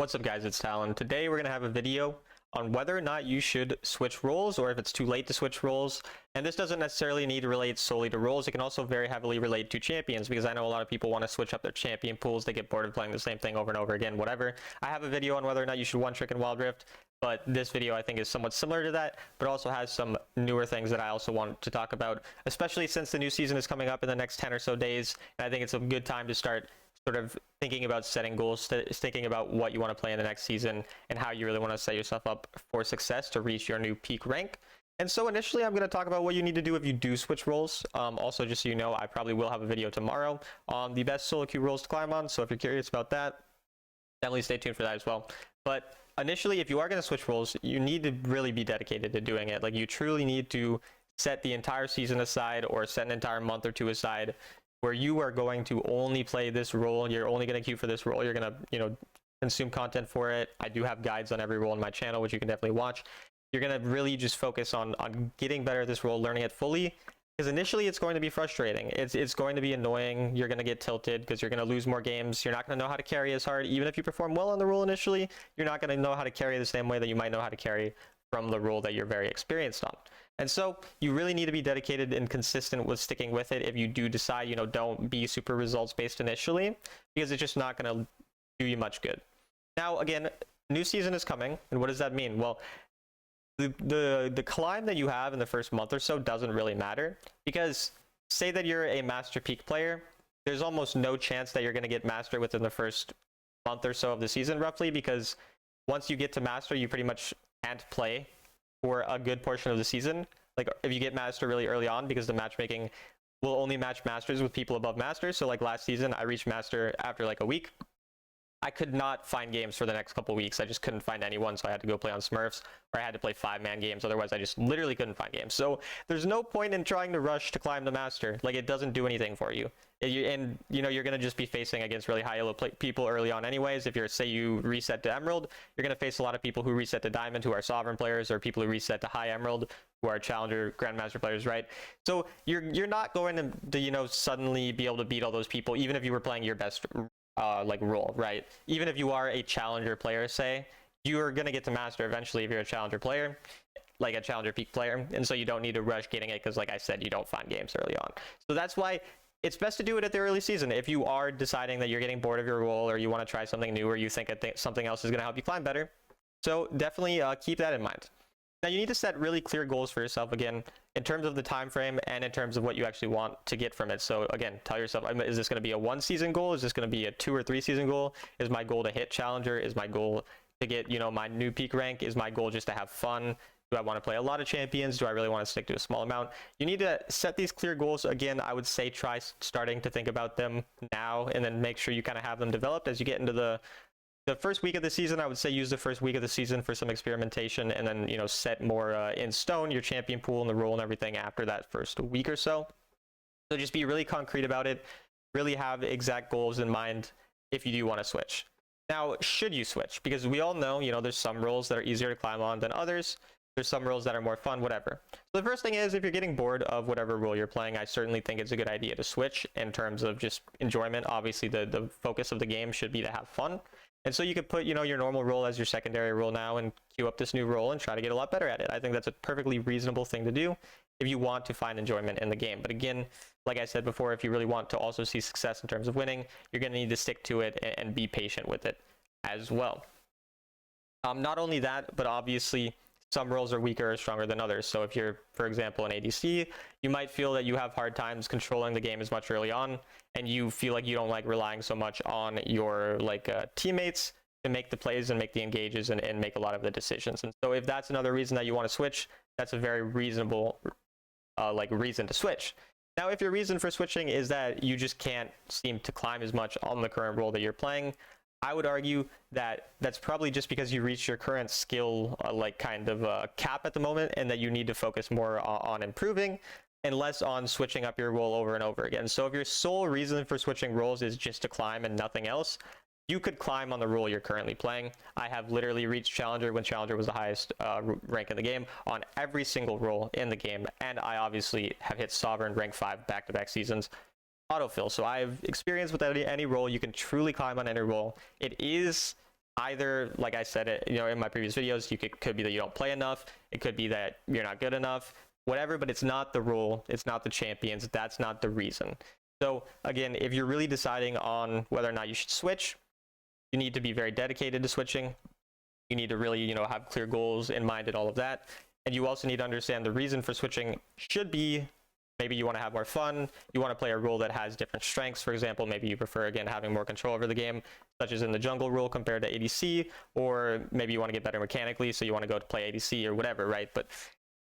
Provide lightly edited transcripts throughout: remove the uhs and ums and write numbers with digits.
What's up guys, it's Talon. Today we're going to have a video on whether or not you should switch roles or if it's too late to switch roles. And this doesn't necessarily need to relate solely to roles. It can also very heavily relate to champions, because I know a lot of people want to switch up their champion pools. They get bored of playing the same thing over and over again, whatever. I have a video on whether or not you should one trick in Wild Rift, but this video I think is somewhat similar to that, but also has some newer things that I also want to talk about, especially since the new season is coming up in the next 10 or so days. And I think it's a good time to start sort of thinking about setting goals, thinking about what you want to play in the next season and how you really want to set yourself up for success to reach your new peak rank. And so initially I'm going to talk about what you need to do if you do switch roles. Also, just so you know, I probably will have a video tomorrow on the best solo queue roles to climb on, so if you're curious about that, definitely stay tuned for that as well. But initially, if you are going to switch roles, you need to really be dedicated to doing it. Like, you truly need to set the entire season aside, or set an entire month or two aside, where you are going to only play this role. You're only going to queue for this role. You're going to, consume content for it. I do have guides on every role on my channel, which you can definitely watch. You're going to really just focus on getting better at this role, learning it fully, because initially it's going to be frustrating. It's going to be annoying. You're going to get tilted because you're going to lose more games. You're not going to know how to carry as hard. Even if you perform well on the role initially, you're not going to know how to carry the same way that you might know how to carry from the role that you're very experienced on. And so you really need to be dedicated and consistent with sticking with it. If you do decide, don't be super results based initially, because it's just not going to do you much good. Now, again, new season is coming. And what does that mean? Well, the climb that you have in the first month or so doesn't really matter, because say that you're a master peak player, there's almost no chance that you're going to get master within the first month or so of the season, roughly, because once you get to master, you pretty much can't play for a good portion of the season. Like, if you get master really early on, because the matchmaking will only match masters with people above masters. So like last season, I reached master after like a week. I could not find games for the next couple weeks. I just couldn't find anyone, so I had to go play on Smurfs, or I had to play 5-man games. Otherwise, I just literally couldn't find games. So there's no point in trying to rush to climb the master. Like, it doesn't do anything for you. And you're gonna just be facing against really high elo people early on anyways. If say you reset to Emerald, you're gonna face a lot of people who reset to Diamond, who are Sovereign players, or people who reset to High Emerald, who are Challenger Grandmaster players, right? So you're not going to suddenly be able to beat all those people, even if you were playing your best role, right? Even if you are a challenger player, say, you're gonna get to master eventually if you're a challenger player, like a challenger peak player. And so you don't need to rush getting it, because like I said, you don't find games early on. So that's why it's best to do it at the early season. If you are deciding that you're getting bored of your role, or you want to try something new, or you think something else is going to help you climb better, so definitely keep that in mind. Now, you need to set really clear goals for yourself, again, in terms of the time frame and in terms of what you actually want to get from it. So again, tell yourself, is this going to be a 1-season goal? Is this going to be a 2- or 3-season goal? Is my goal to hit challenger? Is my goal to get, my new peak rank? Is my goal just to have fun? Do I want to play a lot of champions? Do I really want to stick to a small amount? You need to set these clear goals. Again, I would say try starting to think about them now, and then make sure you kind of have them developed as you get into the first week of the season. I would say use the first week of the season for some experimentation, and then set more in stone your champion pool and the role and everything after that first week or so. So just be really concrete about it. Really have exact goals in mind if you do want to switch. Now, should you switch? Because we all know, there's some roles that are easier to climb on than others. There's some roles that are more fun, whatever. So the first thing is, if you're getting bored of whatever role you're playing, I certainly think it's a good idea to switch in terms of just enjoyment. Obviously, the focus of the game should be to have fun. And so you could put, your normal role as your secondary role now, and queue up this new role and try to get a lot better at it. I think that's a perfectly reasonable thing to do if you want to find enjoyment in the game. But again, like I said before, if you really want to also see success in terms of winning, you're going to need to stick to it and be patient with it as well. Not only that, but obviously, some roles are weaker or stronger than others. So if you're, for example, an ADC, you might feel that you have hard times controlling the game as much early on, and you feel like you don't like relying so much on your teammates to make the plays and make the engages and make a lot of the decisions. And so if that's another reason that you want to switch, that's a very reasonable reason to switch. Now, if your reason for switching is that you just can't seem to climb as much on the current role that you're playing, I would argue that that's probably just because you reached your current skill cap at the moment, and that you need to focus more on improving and less on switching up your role over and over again. So if your sole reason for switching roles is just to climb and nothing else, you could climb on the role you're currently playing. I have literally reached Challenger when Challenger was the highest rank in the game on every single role in the game, and I obviously have hit Sovereign rank 5 back-to-back seasons. Autofill. So I've experienced with any role. You can truly climb on any role. It is either, like I said, in my previous videos, could be that you don't play enough. It could be that you're not good enough, whatever, but it's not the rule. It's not the champions. That's not the reason. So again, if you're really deciding on whether or not you should switch, you need to be very dedicated to switching. You need to really, have clear goals in mind and all of that. And you also need to understand the reason for switching should be maybe you want to have more fun. You want to play a role that has different strengths. For example, maybe you prefer, again, having more control over the game, such as in the jungle role compared to ADC, or maybe you want to get better mechanically, so you want to go to play ADC or whatever, right? But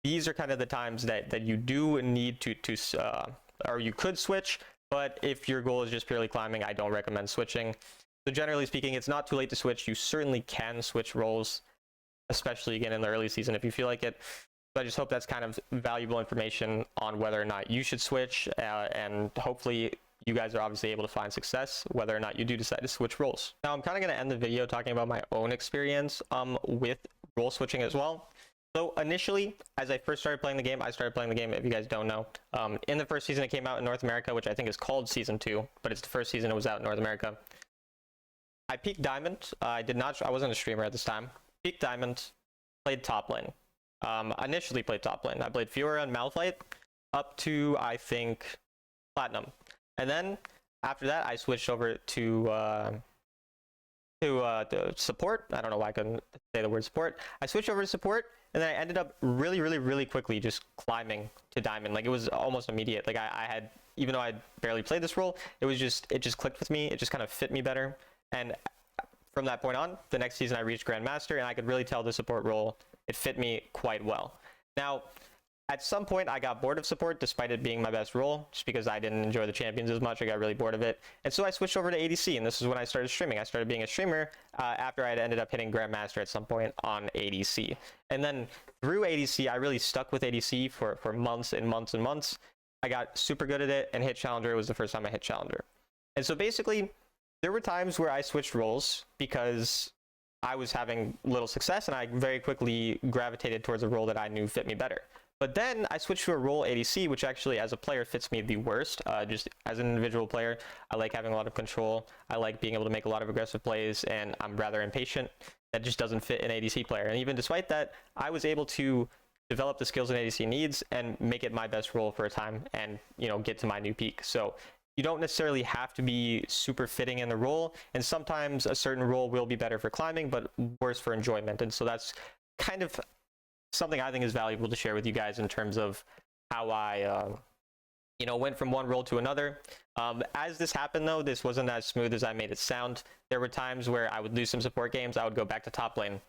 these are kind of the times that you do need to or you could switch. But if your goal is just purely climbing, I don't recommend switching. So generally speaking, it's not too late to switch. You certainly can switch roles, especially again in the early season if you feel like it. So I just hope that's kind of valuable information on whether or not you should switch, and hopefully you guys are obviously able to find success whether or not you do decide to switch roles. Now I'm kind of going to end the video talking about my own experience with role switching as well. So initially, as I first started playing the game, if you guys don't know, in the first season it came out in North America, which I think is called Season 2, but it's the first season it was out in North America. I peaked Diamond. I wasn't a streamer at this time. Peaked Diamond, played top lane. Initially played top lane. I played Fiora and Malphite up to, I think, Platinum. And then after that, I switched over to the support. I don't know why I couldn't say the word support. I switched over to support, and then I ended up really quickly just climbing to Diamond. Like, it was almost immediate. Like, I had, even though I barely played this role, it just clicked with me. It just kind of fit me better. And from that point on, the next season I reached Grandmaster, and I could really tell the support role, it fit me quite well. Now, at some point, I got bored of support, despite it being my best role, just because I didn't enjoy the champions as much. I got really bored of it. And so I switched over to ADC, and this is when I started streaming. I started being a streamer after I had ended up hitting Grandmaster at some point on ADC. And then through ADC, I really stuck with ADC for months and months and months. I got super good at it, and hit Challenger was the first time I hit Challenger. And so basically, there were times where I switched roles because I was having little success, and I very quickly gravitated towards a role that I knew fit me better. But then I switched to a role ADC, which actually as a player fits me the worst. Just as an individual player, I like having a lot of control. I like being able to make a lot of aggressive plays, and I'm rather impatient. That just doesn't fit an ADC player. And even despite that, I was able to develop the skills an ADC needs and make it my best role for a time, and get to my new peak. So you don't necessarily have to be super fitting in the role, and sometimes a certain role will be better for climbing, but worse for enjoyment. And so that's kind of something I think is valuable to share with you guys in terms of how I, went from one role to another. As this happened, though, this wasn't as smooth as I made it sound. There were times where I would lose some support games, I would go back to top lane.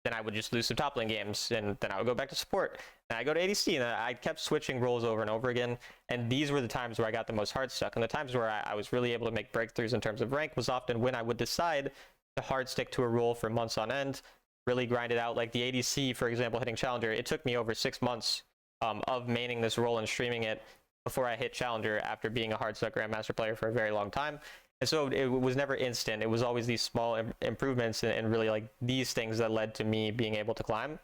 Then I would just lose some top lane games, and then I would go back to support. And I go to ADC, and I kept switching roles over and over again. And these were the times where I got the most hard stuck. And the times where I was really able to make breakthroughs in terms of rank was often when I would decide to hard stick to a role for months on end, really grind it out. Like the ADC, for example, hitting Challenger, it took me over 6 months of maining this role and streaming it before I hit Challenger after being a hard stuck Grandmaster player for a very long time. And so it was never instant. It was always these small improvements and really like these things that led to me being able to climb.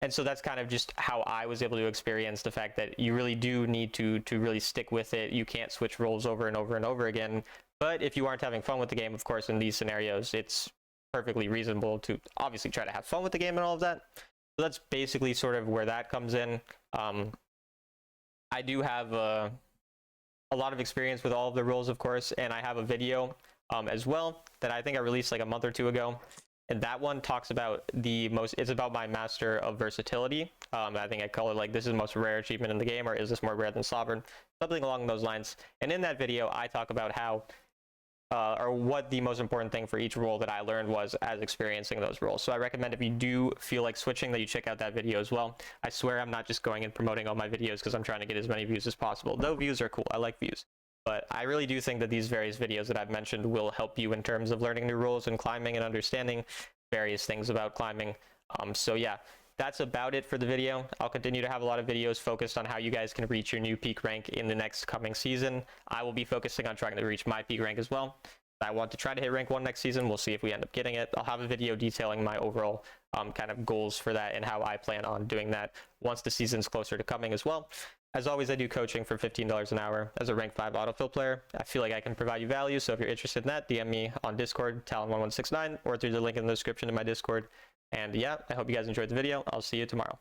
And so that's kind of just how I was able to experience the fact that you really do need to really stick with it. You can't switch roles over and over and over again. But if you aren't having fun with the game, of course, in these scenarios, it's perfectly reasonable to obviously try to have fun with the game and all of that. So that's basically sort of where that comes in. I do have a lot of experience with all of the roles, of course, and I have a video as well that I think I released like a month or two ago, and that one talks about it's about my Master of Versatility. I think I call it like, this is the most rare achievement in the game, or is this more rare than Sovereign, something along those lines. And in that video I talk about how or what the most important thing for each role that I learned was as experiencing those roles. So I recommend, if you do feel like switching, that you check out that video as well. I swear I'm not just going and promoting all my videos because I'm trying to get as many views as possible, though views are cool. I like views. But I really do think that these various videos that I've mentioned will help you in terms of learning new roles and climbing and understanding various things about climbing. So yeah, that's about it for the video. I'll continue to have a lot of videos focused on how you guys can reach your new peak rank in the next coming season. I will be focusing on trying to reach my peak rank as well. I want to try to hit rank 1 next season. We'll see if we end up getting it. I'll have a video detailing my overall kind of goals for that and how I plan on doing that once the season's closer to coming as well. As always, I do coaching for $15 an hour as a rank 5 autofill player. I feel like I can provide you value, so if you're interested in that, DM me on Discord, Talon1169, or through the link in the description to my Discord. And yeah, I hope you guys enjoyed the video. I'll see you tomorrow.